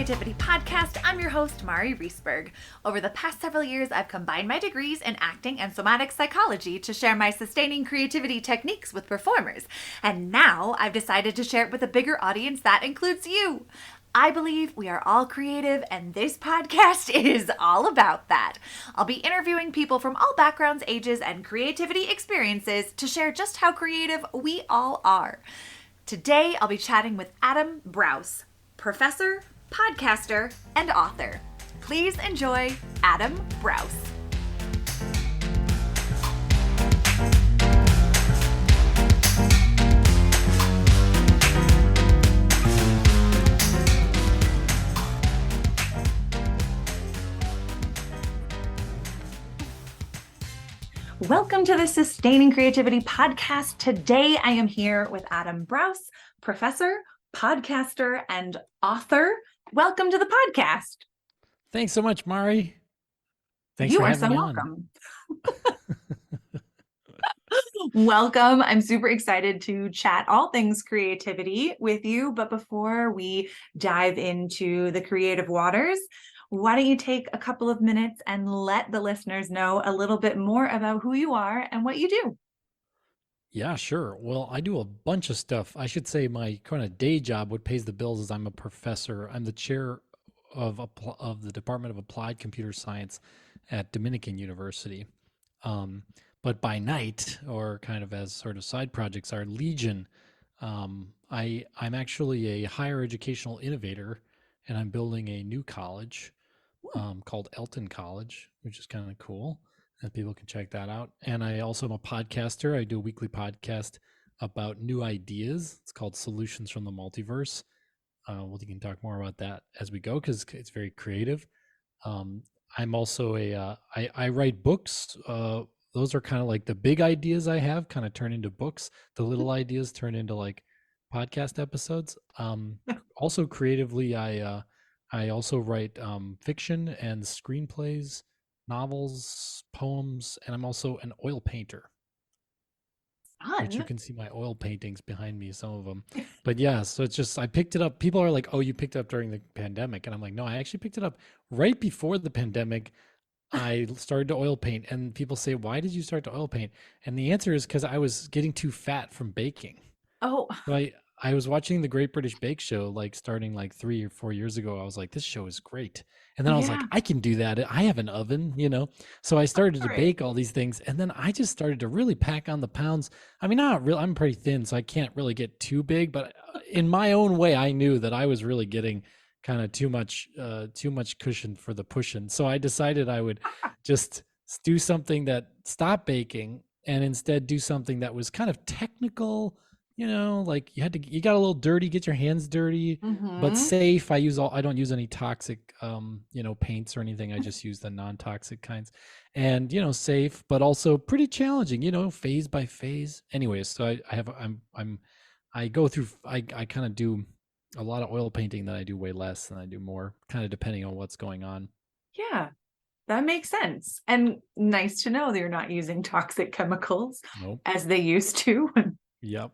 Creativity Podcast. I'm your host, Mari Riesberg. Over the past several years, I've combined my degrees in acting and somatic psychology to share my sustaining creativity techniques with performers. And now I've decided to share it with a bigger audience that includes you. I believe we are all creative, and this podcast is all about that. I'll be interviewing people from all backgrounds, ages, and creativity experiences to share just how creative we all are. Today, I'll be chatting with Adam Braus, professor, podcaster, and author. Please enjoy Adam Braus. Welcome to the Sustaining Creativity Podcast. Today, I am here with Adam Braus, professor, podcaster, and author. Welcome to the podcast. Thanks so much, Mari. Thanks you for are having so me welcome. Welcome. I'm super excited to chat all things creativity with you. But before we dive into the creative waters, why don't you take a couple of minutes and let the listeners know a little bit more about who you are and what you do? Yeah, sure. Well, I do a bunch of stuff. I should say my kind of day job, what pays the bills, is I'm a professor. I'm the chair of the Department of Applied Computer Science at Dominican University. But by night, or kind of as sort of side projects, are Legion. I'm actually a higher educational innovator, and I'm building a new college called Elton College, which is kind of cool. And people can check that out. And I also am a podcaster. I do a weekly podcast about new ideas. It's called Solutions from the Multiverse. We can talk more about that as we go because it's very creative. I'm also I write books. Those are kind of like the big ideas I have kind of turn into books. The little ideas turn into like podcast episodes. Also creatively, I also write fiction and screenplays, novels, poems, and I'm also an oil painter. Fun. Which you can see my oil paintings behind me, some of them. But yeah, so it's just, I picked it up. People are like, oh, you picked it up during the pandemic. And I'm like, no, I actually picked it up right before the pandemic. I started to oil paint, and people say, why did you start to oil paint? And the answer is because I was getting too fat from baking. Oh. So I was watching the Great British Bake Show, like starting like 3 or 4 years ago. I was like, this show is great. And then I was like, I can do that. I have an oven, you know? So I started to bake all these things. And then I just started to really pack on the pounds. I mean, not really, I'm pretty thin, so I can't really get too big, but in my own way, I knew that I was really getting kind of too much cushion for the pushing. So I decided I would just do something that stopped baking and instead do something that was kind of technical. You know, like you got a little dirty, get your hands dirty, but safe. I don't use any toxic, paints or anything. I just use the non-toxic kinds, and safe, but also pretty challenging. Phase by phase. Anyways, so I go through. I kind of do a lot of oil painting that I do way less than I do more, kind of depending on what's going on. Yeah. That makes sense. And nice to know that you're not using toxic chemicals as they used to. Yep.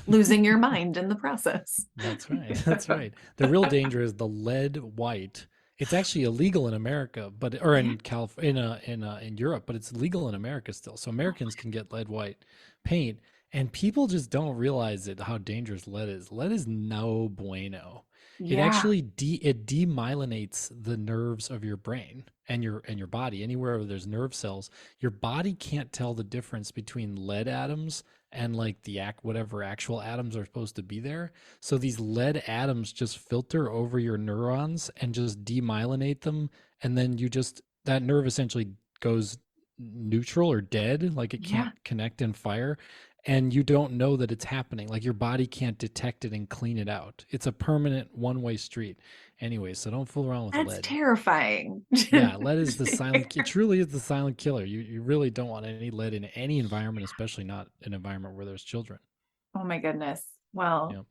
Losing your mind in the process. That's right. That's right. The real danger is the lead white. It's actually illegal in America, or in California, in Europe, but it's legal in America still. So Americans can get lead white paint, and people just don't realize how dangerous lead is. Lead is no bueno. Yeah. It actually it demyelinates the nerves of your brain and your body. Anywhere where there's nerve cells, your body can't tell the difference between lead atoms and like whatever actual atoms are supposed to be there. So these lead atoms just filter over your neurons and just demyelinate them, and then that nerve essentially goes neutral or dead, like it can't connect and fire. And you don't know that it's happening. Like your body can't detect it and clean it out. It's a permanent one-way street. Anyway, so don't fool around with lead. That's terrifying. Yeah, lead is the silent. It truly is the silent killer. You really don't want any lead in any environment, especially not an environment where there's children. Oh my goodness. Well,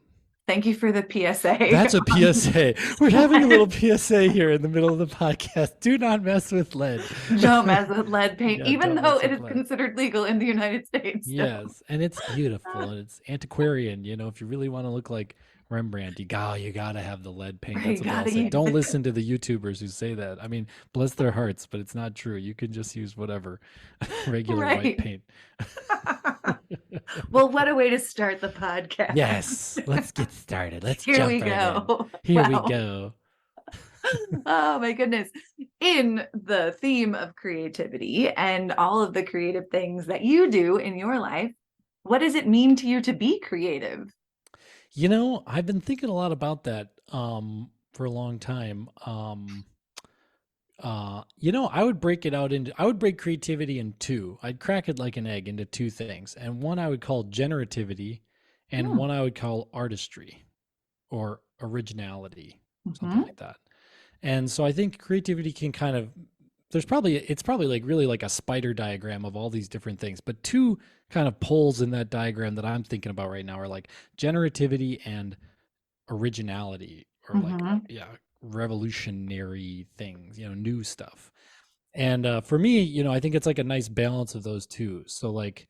thank you for the PSA. That's a PSA. We're having a little PSA here in the middle of the podcast. Do not mess with lead. Don't mess with lead paint, even though it is considered legal in the United States. Yes, and it's beautiful and it's antiquarian. If you really want to look like Rembrandt, you gotta have the lead paint. That's Right, what they all gotta say. use Don't it. listen to the YouTubers who say that. I mean, bless their hearts, but it's not true. You can just use whatever regular white Right. paint. Well, what a way to start the podcast. Yes, let's get started. Let's Here we jump right in. go. Here we Wow. go. Oh my goodness. In the theme of creativity and all of the creative things that you do in your life, what does it mean to you to be creative? I've been thinking a lot about that for a long time. I would break creativity in two. I'd crack it like an egg into two things. And one I would call generativity and Hmm. one I would call artistry or originality, something Hmm. like that. And so I think creativity can kind of it's probably like really like a spider diagram of all these different things. But two kind of poles in that diagram that I'm thinking about right now are like generativity and originality, or like, Hmm. yeah, revolutionary things, new stuff. And for me, I think it's like a nice balance of those two. So like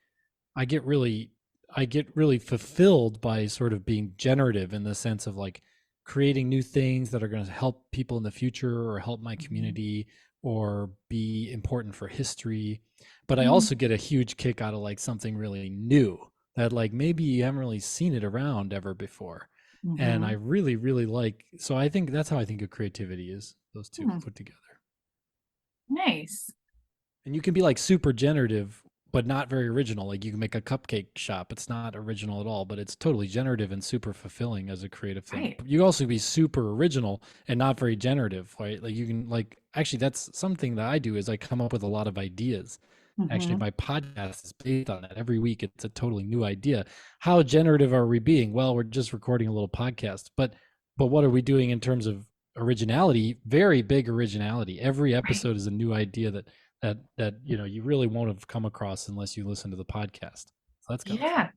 I get really I get really fulfilled by sort of being generative in the sense of like creating new things that are going to help people in the future or help my community or be important for history. But I also get a huge kick out of like something really new that like maybe you haven't really seen it around ever before. And I Hmm. really, really like, so I think that's how I think of creativity, is those two Hmm. put together. Nice. And you can be like super generative, but not very original. Like you can make a cupcake shop. It's not original at all, but it's totally generative and super fulfilling as a creative thing. Right. But you also be super original and not very generative, right? Like you can like actually that's something that I do is I come up with a lot of ideas. Actually, Hmm. my podcast is based on that. Every week it's a totally new idea. How generative are we being? Well, we're just recording a little podcast. But what are we doing in terms of originality? Very big originality. Every Right. episode is a new idea that you really won't have come across unless you listen to the podcast. So that's kind of fun. Yeah.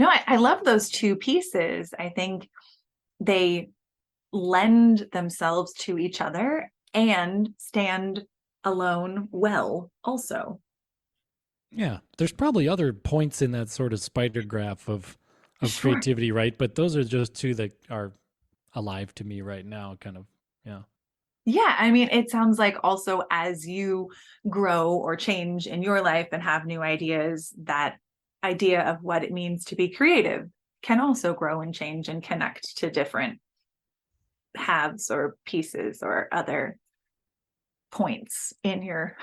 No, I love those two pieces. I think they lend themselves to each other and stand alone well, also. Yeah, there's probably other points in that sort of spider graph of Sure. creativity, right? But those are just two that are alive to me right now, kind of. Yeah. Yeah, I mean, it sounds like also as you grow or change in your life and have new ideas, that idea of what it means to be creative can also grow and change and connect to different halves or pieces or other points in your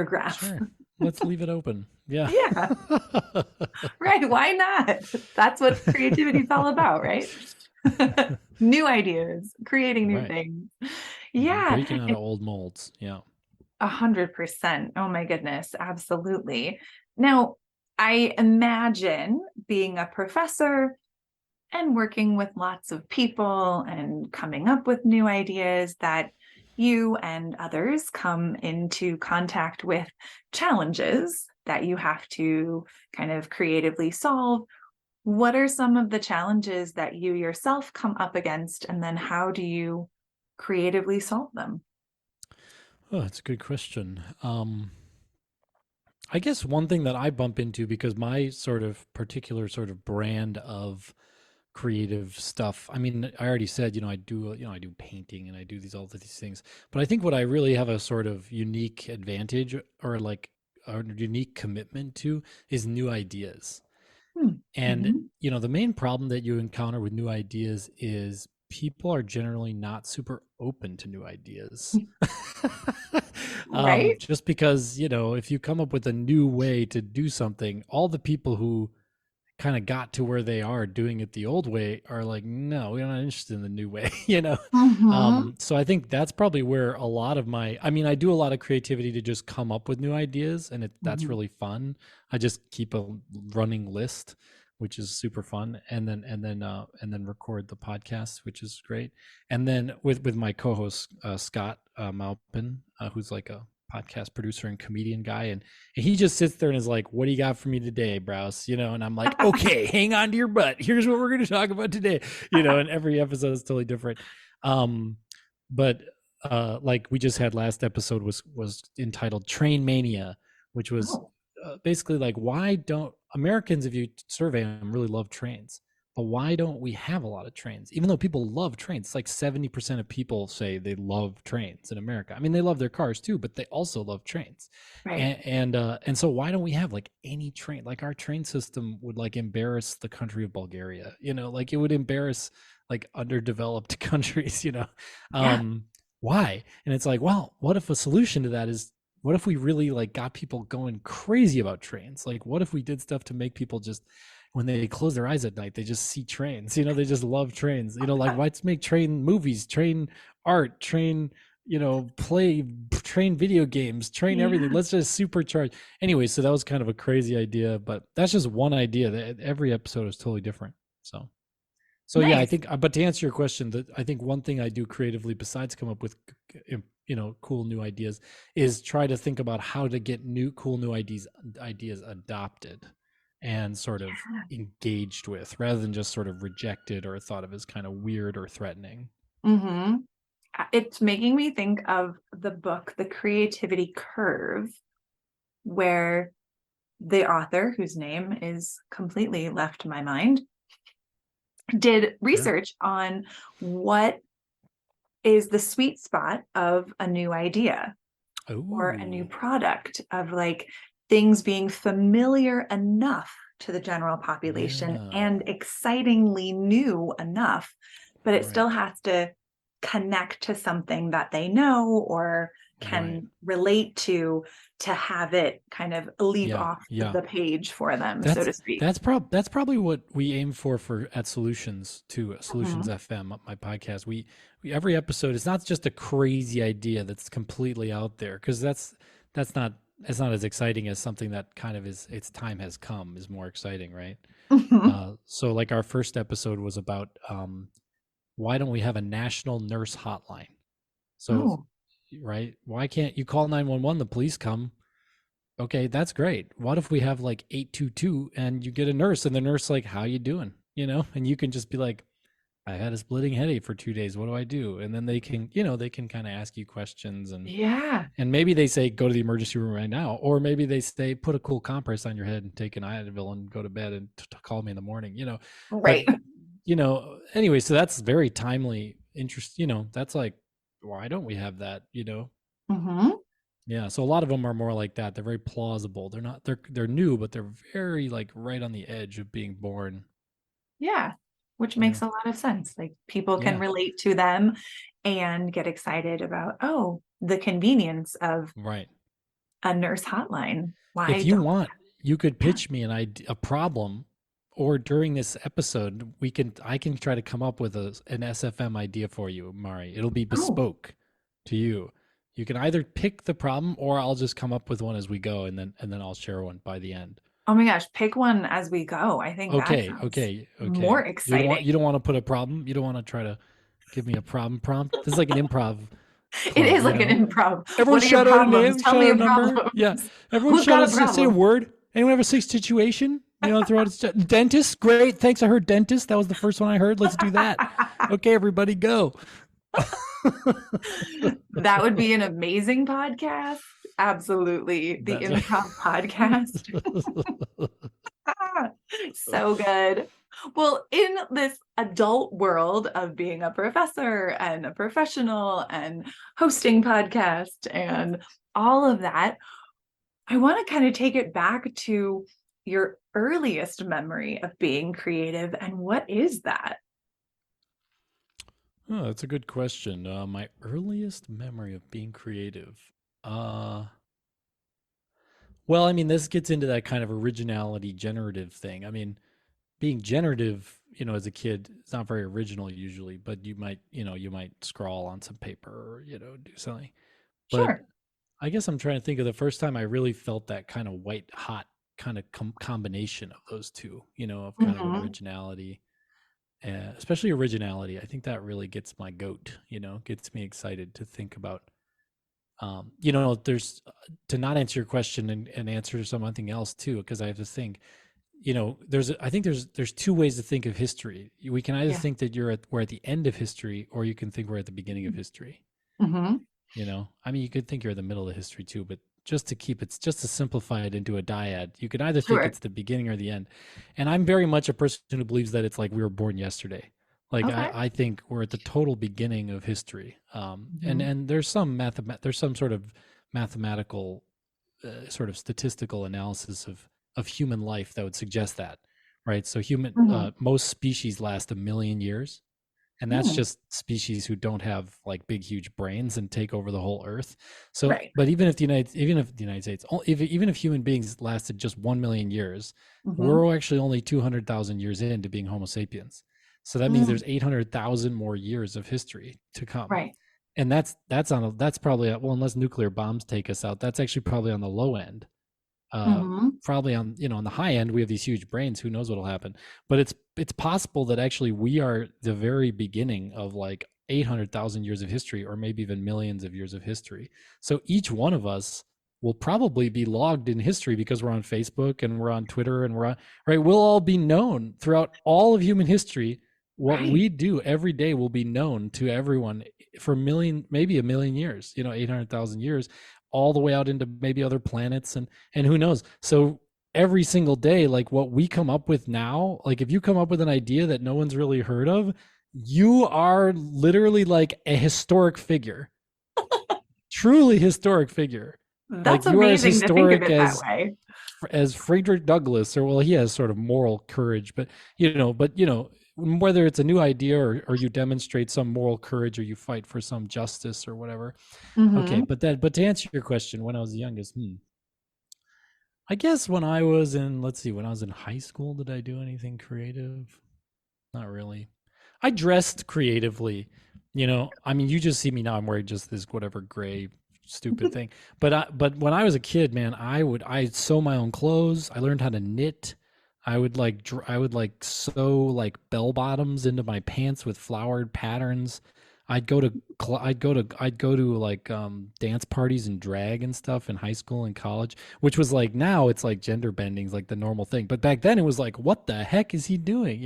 graph. Sure. Let's leave it open. Yeah. Yeah, right. Why not? That's what creativity is all about, right? New ideas, creating new Right. things. Yeah, Breaking out of old molds. Yeah. 100%. Oh my goodness, absolutely. Now, I imagine being a professor and working with lots of people and coming up with new ideas that you and others come into contact with challenges that you have to kind of creatively solve. What are some of the challenges that you yourself come up against, and then how do you creatively solve them? Oh, that's a good question. I guess one thing that I bump into, because my sort of particular sort of brand of creative stuff. I mean, I already said, I do painting and I do all of these things. But I think what I really have a sort of unique advantage, or like a unique commitment to, is new ideas. And Mm-hmm. the main problem that you encounter with new ideas is people are generally not super open to new ideas. Right? Just because, if you come up with a new way to do something, all the people who kind of got to where they are doing it the old way are like, no, we're not interested in the new way, Mm-hmm. So I think that's probably where a lot of I mean, I do a lot of creativity to just come up with new ideas, and that's Mm-hmm. really fun. I just keep a running list, which is super fun, and then record the podcast, which is great. And then with my co-host Scott Maupin, who's like a podcast producer and comedian guy, and he just sits there and is like, "What do you got for me today, Braus?" And I'm like, "Okay, hang on to your butt. Here's what we're going to talk about today." And every episode is totally different. Um, but like we just had, last episode was entitled Train Mania, which was Oh. basically like, why don't Americans, if you survey them, really love trains, but why don't we have a lot of trains? Even though people love trains, it's like 70% of people say they love trains in America. I mean, they love their cars too, but they also love trains. Right. And so why don't we have like any train? Like our train system would like embarrass the country of Bulgaria, like it would embarrass like underdeveloped countries, Yeah. um why? And it's like, well, what if a solution to that is, what if we really like got people going crazy about trains? Like what if we did stuff to make people just, when they close their eyes at night, they just see trains, they just love trains, like let's make train movies, train art, train, play, train video games, train everything. Yeah. Let's just supercharge. Anyway, so that was kind of a crazy idea, but that's just one idea. That every episode is totally different. So yeah, I Nice. think, but to answer your question, that I think one thing I do creatively besides come up with, cool new ideas, is try to think about how to get cool new ideas adopted and sort of Yeah. engaged with, rather than just sort of rejected or thought of as kind of weird or threatening. Mm-hmm. It's making me think of the book, The Creativity Curve, where the author, whose name is completely left my mind, did Sure. research on what is the sweet spot of a new idea or a new Oh, product, of like things being familiar enough to the general population yeah. and excitingly new enough, but it still Right. has to connect to something that they know or Right. can relate to have it kind of leap Yeah. off Yeah. the page for them, so That's to speak. that's probably what we aim for at Solutions too. Solutions Mhm. FM, my podcast. We every episode is not just a crazy idea that's completely out there, because that's not that's not as exciting as something that kind of is, its time has come, is more exciting, right? Mhm. So like our first episode was about, why don't we have a national nurse hotline? So, Oh, right, why can't you call 911? The police come. Okay, that's great. What if we have like 822 and you get a nurse, and the nurse like, how you doing? And you can just be like, I had a splitting headache for 2 days. What do I do? And then they can, they can kind of ask you questions, yeah. and maybe they say go to the emergency room right now, or maybe they say put a cool compress on your head and take an Advil and go to bed and call me in the morning. But Right. anyway, so that's very timely interest. That's like, why don't we have that? Hmm. Yeah, so a lot of them are more like that. They're very plausible. They're not they're new, but they're very like right on the edge of being born. Yeah, which Yeah. makes a lot of sense. Like people can Yeah. relate to them and get excited about, oh, the convenience of Right. a nurse hotline. Why If you don't want, you could Yeah. pitch me a problem, or during this episode, I can try to come up with an SFM idea for you, Mari. It'll be Oh, bespoke to you. You can either pick the problem, or I'll just come up with one as we go, and then I'll share one by the end. oh my gosh, pick one as we go. I think that Okay, sounds okay, more okay. exciting. You don't want to put a problem. You don't want to try to give me a problem prompt. This is like an improv It club, is like an improv. Everyone What are your shout out a problems? name, Tell shout me out a your number. Yeah, problems. everyone Who's shout got out. a Say a problem? word. Anyone have a sick situation? Throw out a dentist. Great, thanks. I heard dentist. That was the first one I heard. Let's do that. Okay, everybody, go. That would be an amazing podcast. Absolutely. The That's improv podcast. So good. Well, in this adult world of being a professor and a professional and hosting podcast and all of that, I want to kind of take it back to your earliest memory of being creative. And what is that? Oh, that's a good question. My earliest memory of being creative. Uh, well, I mean, this gets into that kind of originality, generative thing. I mean, being generative, as a kid, it's not very original usually, but you might scrawl on some paper, or, do something. But Sure. I guess I'm trying to think of the first time I really felt that kind of white hot kind of combination of those two, of kind of Hmm. originality, especially originality. I think that really gets my goat, gets me excited to think about. There's, to not answer your question and answer something else too, because I have to think. I think there's two ways to think of history. We can either Yeah. think that we're at the end of history, or you can think we're at the beginning of history. Hmm. I mean, you could think you're at the middle of history too, but just to simplify it into a dyad, you could either think Sure. it's the beginning or the end. And I'm very much a person who believes that it's like we were born yesterday. Like Okay. I think we're at the total beginning of history. And Hmm. there's some sort of mathematical sort of statistical analysis of human life that would suggest that, right? So Hmm. most species last a million years, and that's Hmm. just species who don't have like big huge brains and take over the whole earth. So Right. but even if the United States, even if human beings lasted just 1 million years, Hmm. we're actually only 200,000 years into being homo sapiens. So that means Mm. there's 800,000 more years of history to come. Right. And that's probably, well, unless nuclear bombs take us out, that's actually probably on the low end. uh Hmm. Probably on, on the high end, we have these huge brains, who knows what'll happen. But it's possible that actually we are the very beginning of like 800,000 years of history, or maybe even millions of years of history. So each one of us will probably be logged in history, because we're on Facebook and we're on Twitter and we're on, right, we'll all be known throughout all of human history. What Right. we do every day will be known to everyone for a million, maybe a million years, 800,000 years, all the way out into maybe other planets, and who knows. So every single day, like what we come up with now, like if you come up with an idea that no one's really heard of, you are literally like a historic figure, truly historic figure. Like That's you are as amazing to think of historic it that way. as Frederick Douglass, or, well, he has sort of moral courage, but whether it's a new idea, or you demonstrate some moral courage, or you fight for some justice or whatever. Okay, Hmm. but to answer your question, when I was the youngest, I guess when I was in, let's see, when I was in high school, did I do anything creative? Not really. I dressed creatively. I mean, you just see me now. I'm wearing just this whatever gray stupid thing. But when I was a kid, man, I'd sew my own clothes. I learned how to knit. I would like sew like bell bottoms into my pants with flowered patterns. I'd go to like dance parties and drag and stuff in high school and college, which was like, now it's like gender bending's like the normal thing. But back then it was like, what the heck is he doing?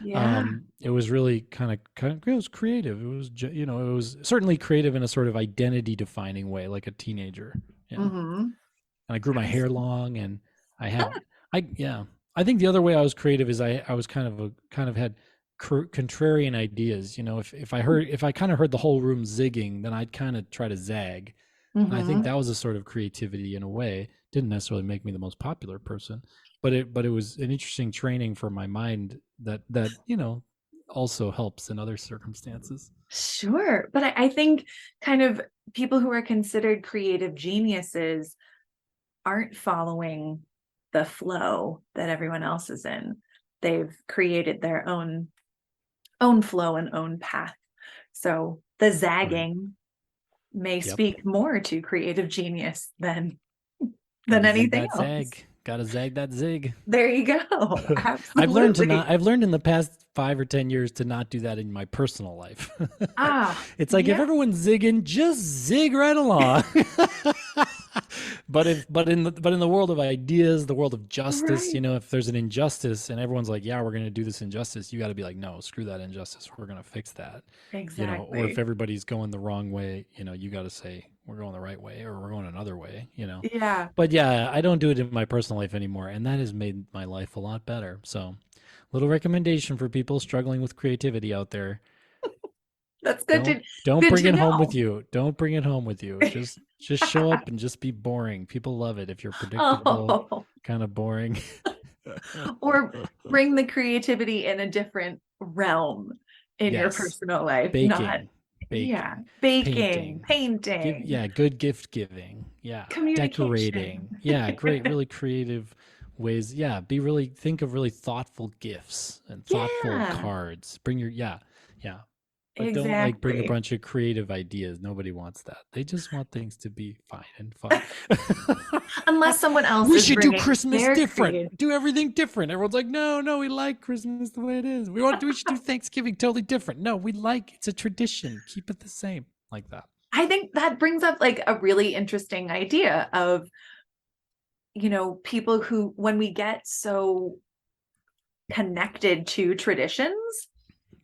Yeah. It was really it was creative. It was, it was certainly creative in a sort of identity defining way, like a teenager. Yeah. Hmm. And I grew my I hair see. long, and I had, yeah. I think the other way I was creative is I was kind of had contrarian ideas. If I kind of heard the whole room zigging, then I'd kind of try to zag. And I think Hmm. that was a sort of creativity in a way. Didn't necessarily make me the most popular person, but it was an interesting training for my mind that also helps in other circumstances. Sure. But I think kind of people who are considered creative geniuses aren't following the flow that everyone else is in. They've created their own flow and own path. So the Right. zagging may Yep. speak more to creative genius Got than to zig anything that else. zag. Got to zag that zig. There you go. Absolutely. I've learned in the past 5 or 10 years to not do that in my personal life. Ah, It's like, if yeah, everyone's zigging, just zig right along. But in the world of ideas, the world of justice, right. if there's an injustice and everyone's like, yeah, we're going to do this injustice, you got to be like, no, screw that injustice. We're going to fix that. Or if Exactly. everybody's going the wrong way, you got to say, we're going the right way, or we're going another way. Yeah, But yeah, I don't do it in my personal life anymore, and that has made my life a lot better. So, little recommendation for people struggling with creativity out there: that's don't good bring to it home with know. you. Don't bring it home with you. Just show up and just be boring. People love it if you're predictable, Oh, kind of boring. or bring the creativity in a different realm in your Yes, personal life, not, baking, yeah, baking, baking, painting, painting, good gift giving, yeah, communication. decorating, yeah, great, really creative ways. Yeah, think of really thoughtful gifts and thoughtful Yeah, cards. Bring your, yeah, yeah, but don't like bring a exactly. bunch of creative ideas. Nobody wants that. They just want things to be fine and fun. Unless someone else We is should do bringing Christmas their different. creative. Do everything different. Everyone's like, no, no, we like Christmas the way it is. We should do Thanksgiving totally different. No, it's a tradition. Keep it the same, like that. I think that brings up like a really interesting idea of, people who, when we get so connected to traditions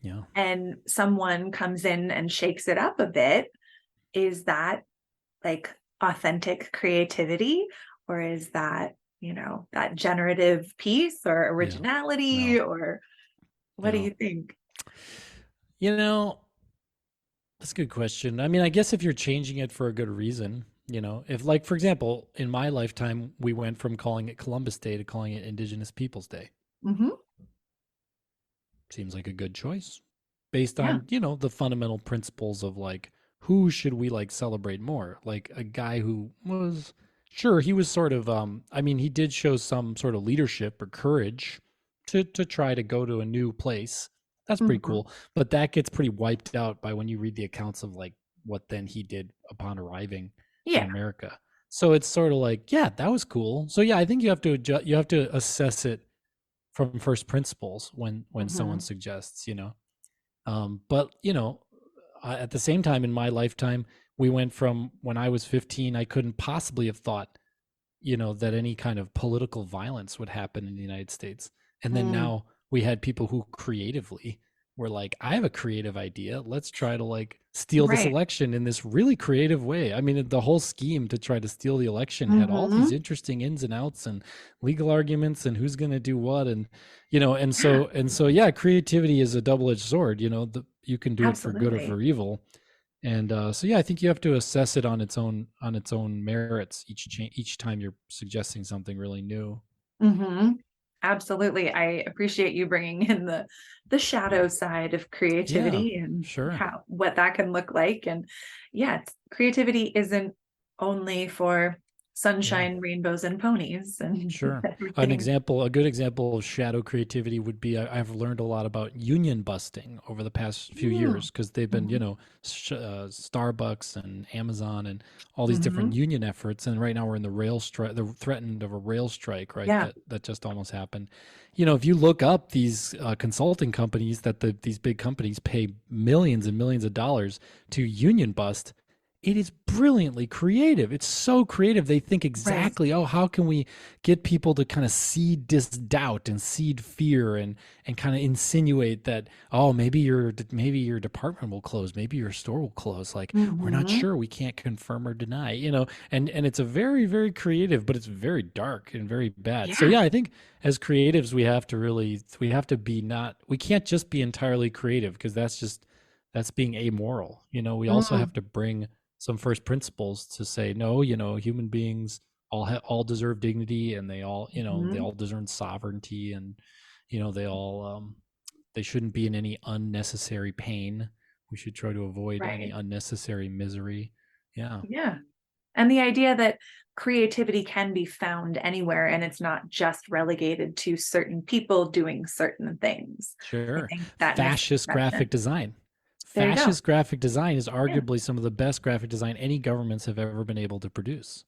Yeah. and someone comes in and shakes it up a bit, is that like authentic creativity, or is that, that generative piece or Yeah. originality, No. or what do Yeah. you think? You know, that's a good question. I mean, I guess if you're changing it for a good reason, if like for example, in my lifetime, we went from calling it Columbus Day to calling it Indigenous Peoples Day. Hmm. Seems like a good choice based Yeah. on, the fundamental principles of like who should we like celebrate more? Like a guy who was sure he was sort of I mean, he did show some sort of leadership or courage to try to go to a new place. That's pretty Hmm. cool. But that gets pretty wiped out by when you read the accounts of like what then he did upon arriving in Yeah. America. So it's sort of like, yeah, that was cool. So yeah, I think you have to you have to assess it from first principles when someone Hmm. suggests, but at the same time in my lifetime, we went from when I was 15, I couldn't possibly have thought, that any kind of political violence would happen in the United States. And then Mm. now we had people who creatively were like, I have a creative idea. Let's try to like steal this Right. election in this really creative way. I mean, the whole scheme to try to steal the election had all these Hmm. interesting ins and outs and legal arguments and who's going to do what. And, and Yeah, so, yeah, creativity is a double-edged sword, you can do it for good or for absolutely. evil. And so yeah, I think you have to assess it on its own merits each time you're suggesting something really new. Hmm. Absolutely. I appreciate you bringing in the shadow side of Yeah, creativity and sure. how what that can look like. And yeah, creativity isn't only for Yeah. sunshine, rainbows, and ponies and Sure. everything. A good example of shadow creativity would be I've learned a lot about union busting over the past few Mm. years because they've been, Hmm. Starbucks and Amazon and all these different Hmm. union efforts. And right now we're in the rail strike, the threatened of a rail strike, right? Yeah. That just almost happened. If you look up these consulting companies that these big companies pay millions and millions of dollars to union bust, it is brilliantly creative. It's so creative. They think Right. exactly, oh, how can we get people to kind of seed this doubt and seed fear and kind of insinuate that, oh, maybe your department will close, maybe your store will close. Like we're not Hmm. sure, we can't confirm or deny. And it's a very very creative, but it's very dark and very bad. So Yeah. yeah, I think as creatives we have to be not we can't just be entirely creative because that's being amoral. We also Mm. have to bring some first principles to say no, human beings all deserve dignity and they Hmm. all deserve sovereignty and they shouldn't be in any unnecessary pain. We should try to avoid any Right. unnecessary misery. Yeah. Yeah. And the idea that creativity can be found anywhere and it's not just relegated to certain people doing certain things. I Sure. think that Fascist graphic misconception. design. There you go. Fascist graphic design is Yeah. arguably some of the best graphic design any governments have ever been able to produce.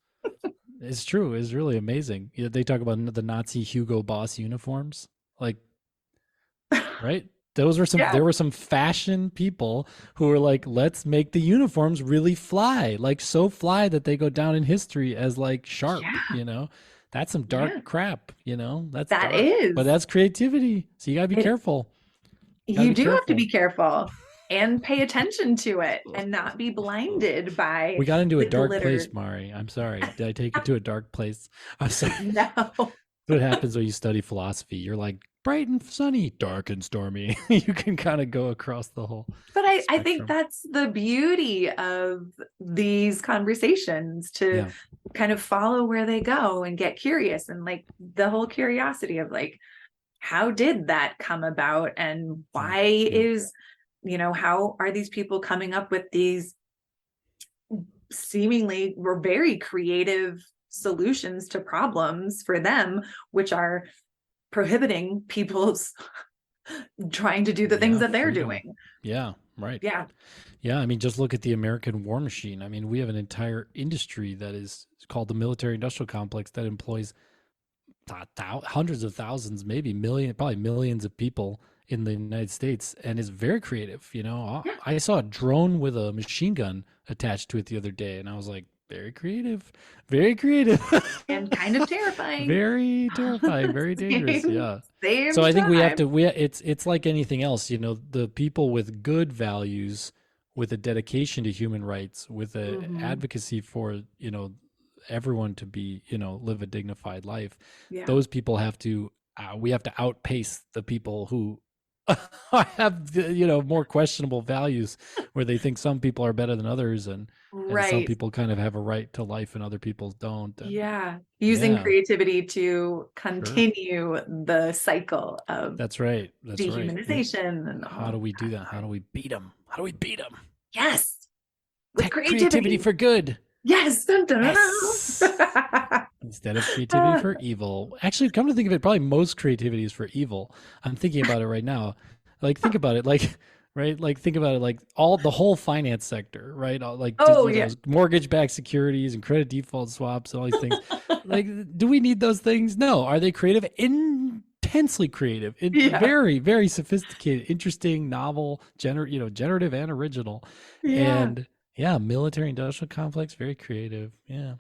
It's true. It's really amazing. They talk about the Nazi Hugo Boss uniforms. Like, right? Yeah. There were some fashion people who were like, let's make the uniforms really fly, like so fly that they go down in history as like sharp. Yeah. That's some Yeah. dark crap. That's That dark. But is. that's creativity. So you gotta be It careful. You gotta you be do have to be careful. careful and pay attention to it and not be blinded by We got into a the dark glitter. place, Mari. I'm sorry. Did I take you to a dark place? I'm sorry. No. What happens when you study philosophy? You're like bright and sunny, dark and stormy. You can kind of go across the whole But I think spectrum. that's the beauty of these conversations, to Yeah, kind of follow where they go and get curious, and like the whole curiosity of like, how did that come about, and yeah, why yeah, is, how are these people coming up with these seemingly were very creative solutions to problems for them, which are prohibiting people's trying to do the things yeah. that they're Freedom. doing. Yeah, right. Yeah. Yeah, I mean, just look at the American war machine. I mean, we have an entire industry that is called the military industrial complex that employs hundreds of thousands, maybe probably millions of people in the United States, and is very creative. Yeah. I saw a drone with a machine gun attached to it the other day, and I was like, very creative, very creative, And kind of terrifying. very terrifying, very dangerous. same, Yeah. So same I think we have time. to. It's like anything else. The people with good values with a dedication to human rights, with a Hmm. advocacy for, everyone to be, live a dignified life, Yeah. those people have to, we have to outpace the people who have, more questionable values, where they think some people are better than others, and some Right. people kind of have a right to life and other people don't. And Yeah. Using yeah, creativity to sure. continue the cycle of That's right. That's right. dehumanization and How all do of we do that. that? How do we beat them? How do we beat them? Yes. With Tech creativity creativity. for good. Yes. Dun, dun, dun, Yes. dun. Instead of creativity for evil. Actually, come to think of it, probably most creativity is for evil. I'm thinking about it right now. Like, think about it. Like, right? Like, think about it. Like, the whole finance sector, right? Like, Oh, yeah. mortgage backed securities and credit default swaps and all these things. Like, do we need those things? No. Are they creative? Intensely creative. Yeah. Very, very sophisticated, interesting, novel, generative and original. Yeah. And yeah, military industrial complex, very creative. Yeah.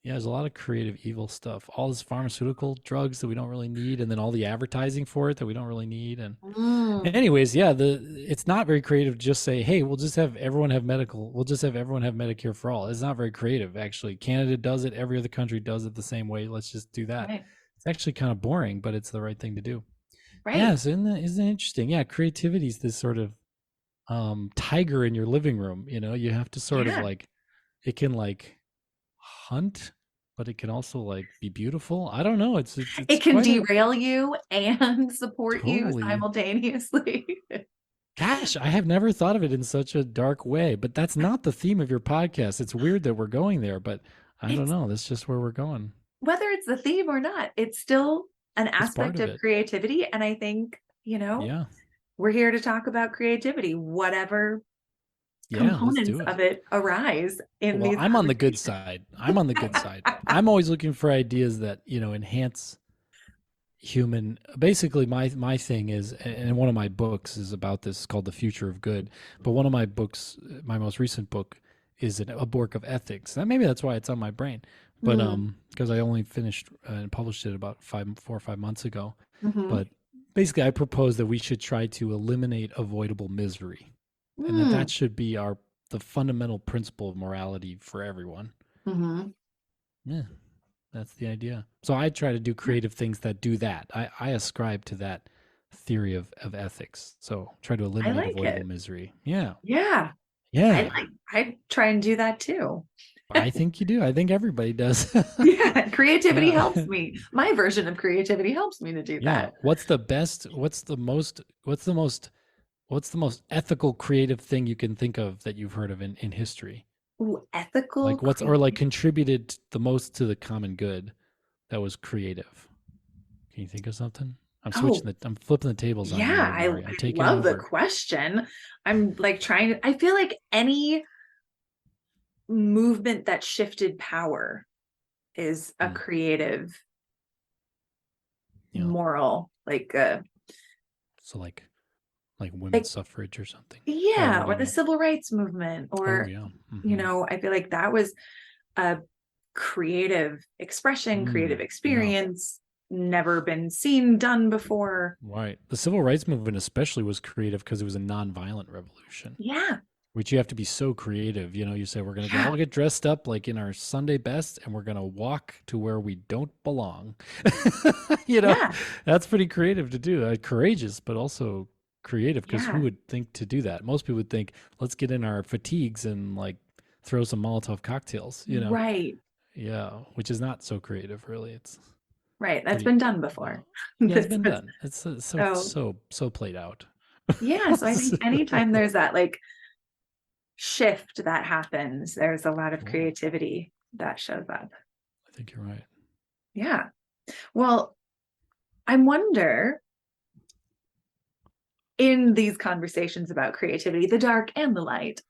Yeah, there's a lot of creative evil stuff. All this pharmaceutical drugs that we don't really need, and then all the advertising for it that we don't really need. And Mm. anyways, yeah, it's not very creative to just say, "Hey, we'll just have everyone have medical. We'll just have everyone have Medicare for all." It's not very creative, actually. Canada does it. Every other country does it the same way. Let's just do that. Right. It's actually kind of boring, but it's the right thing to do. Right. Yeah, so isn't it interesting? Yeah, creativity is this sort of tiger in your living room. You have to sort of Yeah. like, it can like hunt, but it can also like be beautiful. I don't know. It's It can quite a derail you and support you totally. simultaneously. Gosh, I have never thought of it in such a dark way, but that's not the theme of your podcast. It's weird that we're going there, but I don't It's know. That's just where we're going. whether it's the theme or not, it's still an It's part aspect of of it. creativity. And I think, Yeah. we're here to talk about creativity, whatever Yeah, let's components do it. of it arise in Well, these I'm on the good conversations. side. I'm on the good side. I'm always looking for ideas that, enhance human. Basically, my thing is, and one of my books is about this, called The Future of Good. But one of my books, my most recent book, is a book of ethics. And maybe that's why it's on my brain. But Mm, because I only finished and published it about 4 or 5 months ago. hmm. But basically, I propose that we should try to eliminate avoidable misery, and that Mm, should be the fundamental principle of morality for everyone. hmm. Yeah. That's the idea. So I try to do creative things that do that. I ascribe to that theory of ethics. So try to I eliminate like avoidable it. misery. Yeah. Yeah. Yeah. I try and do that too. I think you do. I think everybody does. Yeah. Creativity Yeah. helps me. My version of creativity helps me to do Yeah. that. What's the most ethical creative thing you can think of that you've heard of in history? Ooh, ethical Like like creativity. contributed the most to the common good that was creative? Can you think of something? Oh, I'm flipping the tables on you yeah. here, I Mari. I'm taking love the over. question. I'm like I feel like any movement that shifted power is a Hmm. creative, Yeah. moral, So like women's like, suffrage or something. Or yeah, what do or you the mean? civil rights movement, Oh or, yeah. Mm-hmm. I feel like that was a creative expression, creative Yeah. experience, never been seen, done before. Right. The civil rights movement especially was creative because it was a nonviolent revolution, Yeah, which you have to be so creative. You say we're gonna yeah, all get dressed up like in our Sunday best and we're gonna walk to where we don't belong. you know, yeah, that's pretty creative to do. Courageous, but also creative, because who yeah, would think to do that? Most people would think, let's get in our fatigues and like throw some Molotov cocktails. right, Yeah, which is not so creative, really. It's right. That's pretty, been done uh, before. yeah, it's This been was done. It's so so, so so played out. yeah. So I think So, anytime there's that shift that happens, there's a lot of cool. creativity that shows up. I think you're right. Yeah. Well, I wonder, in these conversations about creativity, the dark and the light,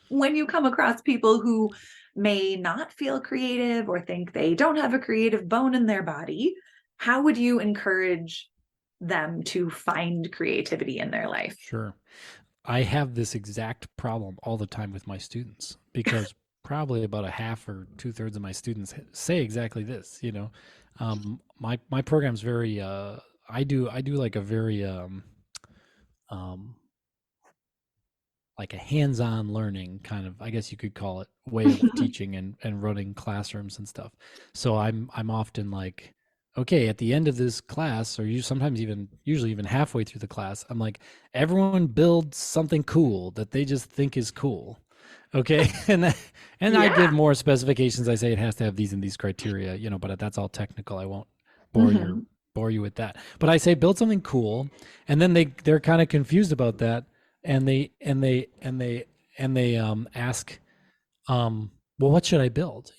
when you come across people who may not feel creative or think they don't have a creative bone in their body, how would you encourage them to find creativity in their life? Sure. I have this exact problem all the time with my students, because probably about a half or 2/3 of my students say exactly this. My program's very. I do like a very um like a hands-on learning kind of, I guess you could call it, way of teaching and running classrooms and stuff. So I'm often like, okay, at the end of this class, or you sometimes even usually even halfway through the class, I'm like, everyone builds something cool that they just think is cool. Okay. And I give Yeah. more specifications. I say it has to have these and these criteria, but that's all technical. I won't bore your Hmm. bore you with that. But I say build something cool, and then they're kind of confused about that, and they ask, well, what should I build?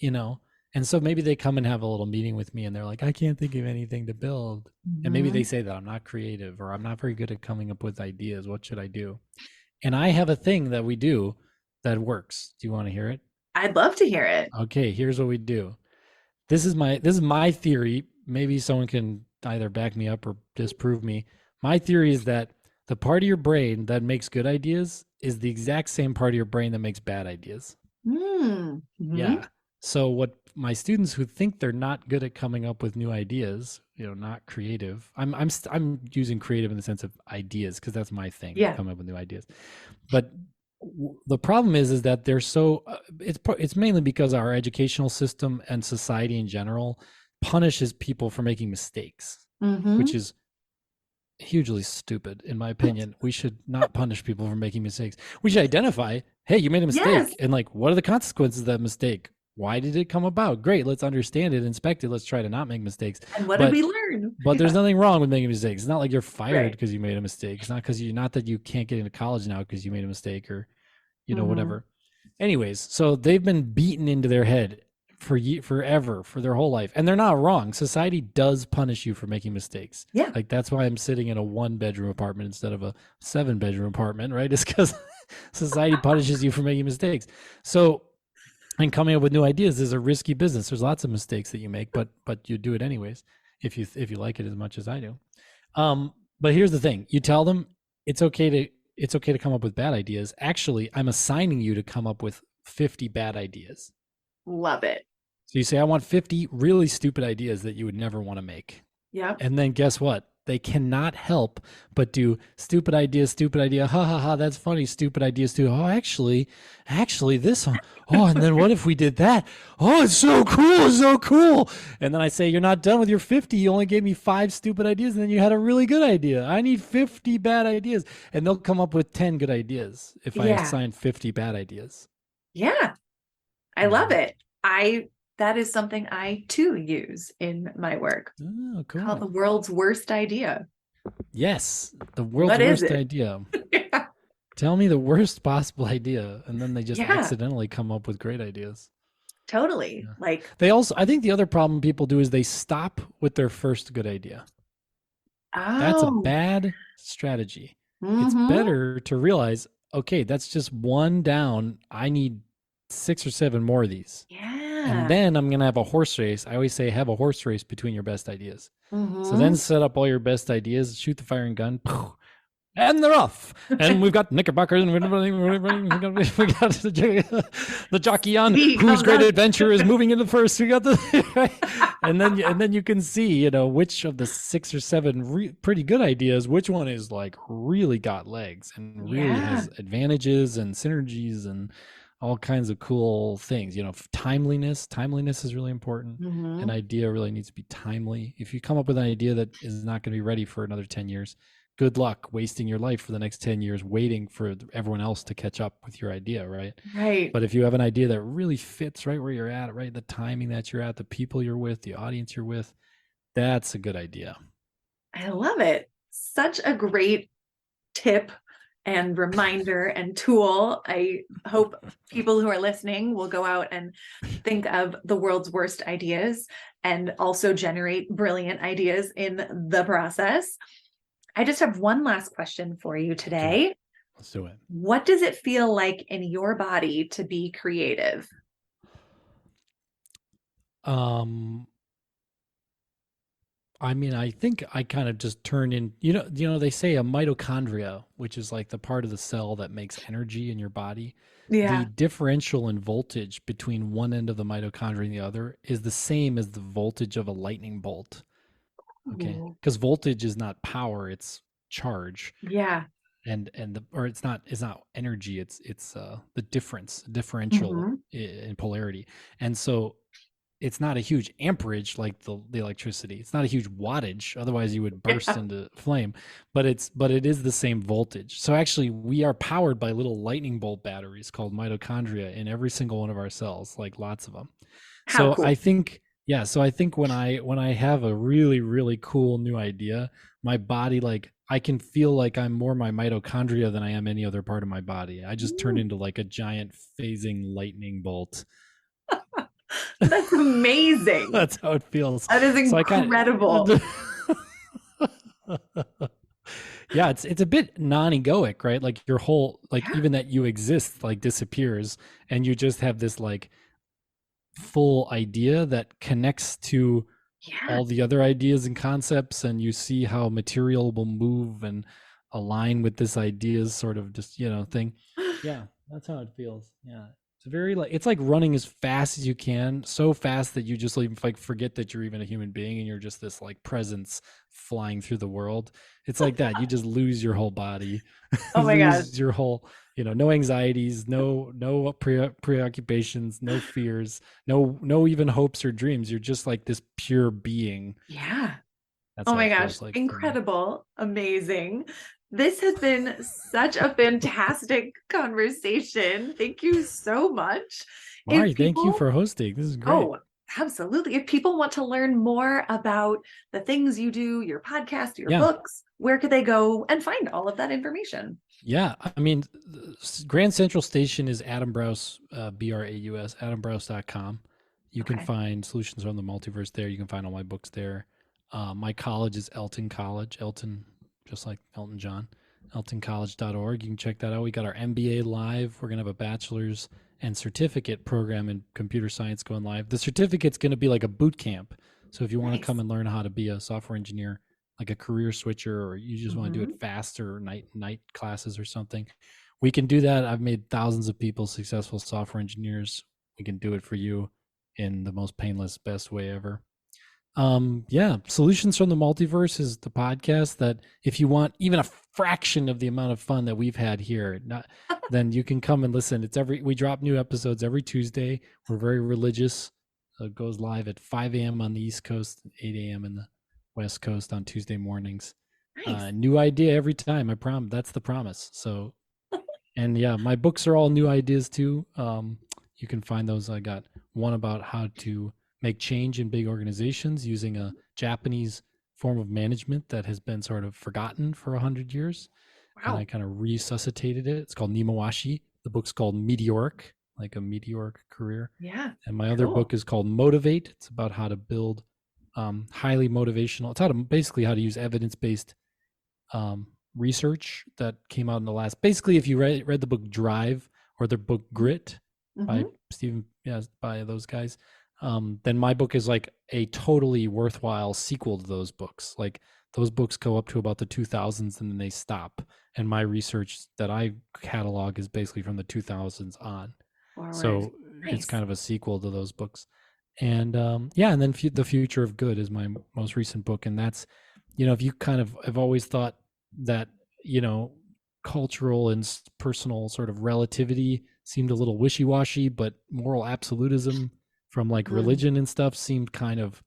And so maybe they come and have a little meeting with me, and they're like, I can't think of anything to build. And maybe they Hmm. say that I'm not creative, or I'm not very good at coming up with ideas. What should I do? And I have a thing that we do that works. Do you want to hear it? I'd love to hear it. Okay, here's what we do. This is my theory. Maybe someone can either back me up or disprove me. My theory is that the part of your brain that makes good ideas is the exact same part of your brain that makes bad ideas. Mm-hmm. Yeah. So what my students who think they're not good at coming up with new ideas, not creative. I'm using creative in the sense of ideas because that's my thing, Yeah. come up with new ideas. But the problem is that they're so it's mainly because our educational system and society in general punishes people for making mistakes, which Hmm. is hugely stupid in my opinion. We should not punish people for making mistakes. We should identify, hey, you made a Yes. mistake, and like, what are the consequences of that mistake? Why did it come about? Great, let's understand it, inspect it, let's try to not make mistakes. And what did but we learn? but there's Yeah. nothing wrong with making mistakes. It's not like you're fired Right. because you made a mistake. It's not because you not that you can't get into college now because you made a mistake, or Hmm. whatever. Anyways, so they've been beaten into their head forever, for their whole life, and they're not wrong. Society does punish you for making mistakes. Yeah. Like, that's why I'm sitting in a 1-bedroom apartment instead of a 7-bedroom apartment, right? It's because society punishes you for making mistakes. So, and coming up with new ideas is a risky business. There's lots of mistakes that you make, but you do it anyways if you like it as much as I do. But here's the thing: you tell them it's okay to come up with bad ideas. Actually, I'm assigning you to come up with 50 bad ideas. Love it. So you say, I want 50 really stupid ideas that you would never want to make. Yep. And then guess what? They cannot help but do stupid idea, ha ha ha, that's funny, stupid ideas too. Oh, actually, this one. Oh, and then what if we did that? Oh, it's so cool. And then I say, you're not done with your 50. You only gave me 5 stupid ideas, and then you had a really good idea. I need 50 bad ideas. And they'll come up with 10 good ideas if I Yeah. assign 50 bad ideas. Yeah. I love Mhm. it. That is something I too use in my work. Oh, Called the cool. world's worst idea. Yes, the world's What is worst it? idea. Tell me the worst possible idea, and then they just Yeah, accidentally come up with great ideas. totally. Yeah. Like, They also, I think the other problem people do is they stop with their first good idea. That's a oh, bad strategy. It's mm-hmm. better to realize, okay, that's just one down. I need 6 or 7 more of these. And Yeah. then I'm going to have a horse race. I always say have a horse race between your best ideas. So then Mm-hmm. set up all your best ideas, shoot the firing gun, and they're off. And we've got Knickerbockers, and we got the jockey on He whose comes great on. adventure is moving into first. We got the and then you can see, which of the 6 or 7 pretty good ideas, which one is like really got legs and really Yeah. has advantages and synergies and all kinds of cool things. Timeliness is really important. An Mm-hmm. idea really needs to be timely. If you come up with an idea that is not going to be ready for another 10 years, good luck wasting your life for the next 10 years waiting for everyone else to catch up with your idea, right? Right. But if you have an idea that really fits right where you're at, right, the timing that you're at, the people you're with, the audience you're with, that's a good idea. I love it. Such a great tip and reminder and tool. I hope people who are listening will go out and think of the world's worst ideas and also generate brilliant ideas in the process. I just have one last question for you Okay, today. let's do it. What does it feel like in your body to be creative? um I mean, I think I kind of just turn in, they say a mitochondria, which is like the part of the cell that makes energy in your body. The Yeah. differential in voltage between one end of the mitochondria and the other is the same as the voltage of a lightning bolt. Okay. Ooh. Because voltage is not power, it's charge. Yeah. or it's not energy, it's the differential Hmm. in polarity. And so it's not a huge amperage like the electricity. It's not a huge wattage, otherwise you would burst Yeah. into flame. But it is the same voltage. So actually, we are powered by little lightning bolt batteries called mitochondria in every single one of our cells, like lots of them. How So I cool. think, yeah. So I think when I have a really really cool new idea, my body, like, I can feel like I'm more my mitochondria than I am any other part of my body. I just turn Mm, into like a giant phasing lightning bolt. that's amazing. That's how it feels. That is So I kind incredible. of yeah, it's a bit non-egoic, right? Like your whole, like, Yeah. even that you exist like disappears, and you just have this like full idea that connects to Yeah. all the other ideas and concepts, and you see how material will move and align with this ideas sort of just thing. Yeah, that's how it feels. Yeah, it's very like, it's like running as fast as you can, so fast that you just like forget that you're even a human being, and you're just this like presence flying through the world. It's like that. You just lose your whole body, Oh my God. lose your whole, no anxieties, no preoccupations, no fears, no even hopes or dreams. You're just like this pure being. Yeah. That's Oh how my it gosh. feels like for me. Incredible. Amazing. This has been such a fantastic conversation. Thank you so much. If Mari, thank you people, for hosting. This is great. oh, absolutely. If people want to learn more about the things you do, your podcast, your Yeah. books, where could they go and find all of that information? Yeah. I mean, Grand Central Station is Adam Braus, Braus, adambraus.com. You can Okay. find Solutions from the Multiverse there. You can find all my books there. My college is Elton College, Elton, just like Elton John, eltoncollege.org. You can check that out. We got our MBA live. We're going to have a bachelor's and certificate program in computer science going live. The certificate's going to be like a boot camp. So if you want to come Nice. and learn how to be a software engineer, like a career switcher, or you just want to do it Hmm. faster, night classes or something, we can do that. I've made thousands of people successful software engineers. We can do it for you in the most painless, best way ever. Yeah, Solutions from the Multiverse is the podcast that, if you want even a fraction of the amount of fun that we've had here, then you can come and listen. We drop new episodes every Tuesday. We're very religious. It goes live at 5 a.m. on the East Coast, 8 a.m. in the West Coast on Tuesday mornings. Nice. New idea every time. I promise. That's the promise. So, and yeah, my books are all new ideas too. You can find those. I got one about how to make change in big organizations using a Japanese form of management that has been sort of forgotten for 100 years, and I Wow. kind of resuscitated it. It's called Nimawashi. The book's called Meteoric, like a meteoric career. Yeah. And my other book Cool. is called Motivate. It's about how to build highly motivational. It's basically how to use evidence-based research that came out in the last. Basically, if you read the book Drive or the book Grit by Hmm. Stephen, yeah, by those guys, then my book is like a totally worthwhile sequel to those books. Like, those books go up to about the 2000s and then they stop. And my research that I catalog is basically from the 2000s on. Forward. So it's Nice. kind of a sequel to those books. And yeah, and then The Future of Good is my most recent book. And that's, if you kind of have always thought that, you know, cultural and personal sort of relativity seemed a little wishy-washy, but moral absolutism from like religion and stuff seemed kind of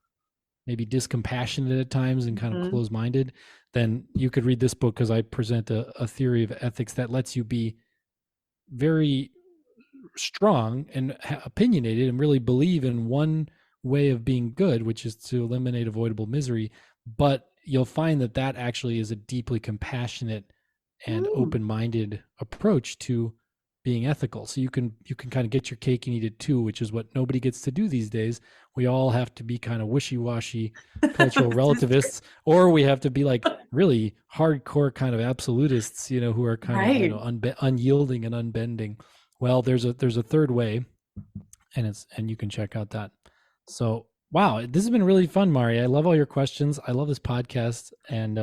maybe discompassionate at times and kind of Mm-hmm. close-minded, then you could read this book, because I present a theory of ethics that lets you be very strong and opinionated and really believe in one way of being good, which is to eliminate avoidable misery. But you'll find that that actually is a deeply compassionate and Mm. open-minded approach to being ethical. So you can kind of get your cake and eat it too, which is what nobody gets to do these days. We all have to be kind of wishy-washy cultural This is true. relativists, or we have to be like really hardcore kind of absolutists, who are kind of, Right. unyielding and unbending. Well, there's a third way, and you can check out that. So, wow, this has been really fun, Mari. I love all your questions. I love this podcast, and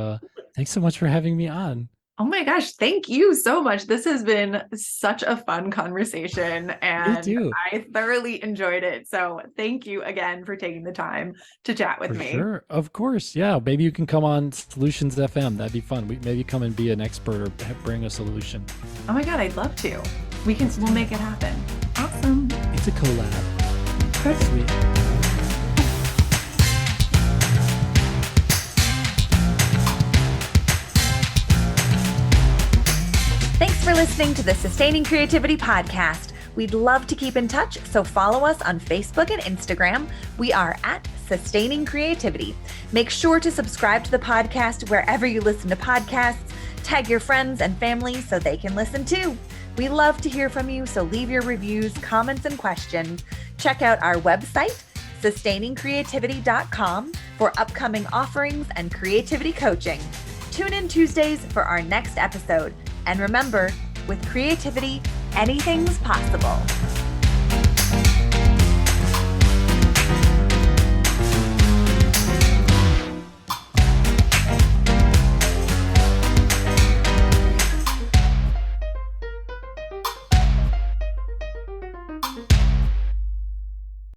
thanks so much for having me on. Oh my gosh, thank you so much. This has been such a fun conversation Me and too. I thoroughly enjoyed it. So thank you again for taking the time to chat with For me. sure. Of course. Yeah. Maybe you can come on Solutions FM. That'd be fun. We maybe come and be an expert or bring a solution. Oh my God, I'd love to. We'll make it happen. Awesome. It's a collab. Good. Sweet. Thanks for listening to the Sustaining Creativity Podcast. We'd love to keep in touch, so follow us on Facebook and Instagram. We are at Sustaining Creativity. Make sure to subscribe to the podcast wherever you listen to podcasts. Tag your friends and family so they can listen too. We love to hear from you, so leave your reviews, comments, and questions. Check out our website, sustainingcreativity.com, for upcoming offerings and creativity coaching. Tune in Tuesdays for our next episode. And remember, with creativity, anything's possible.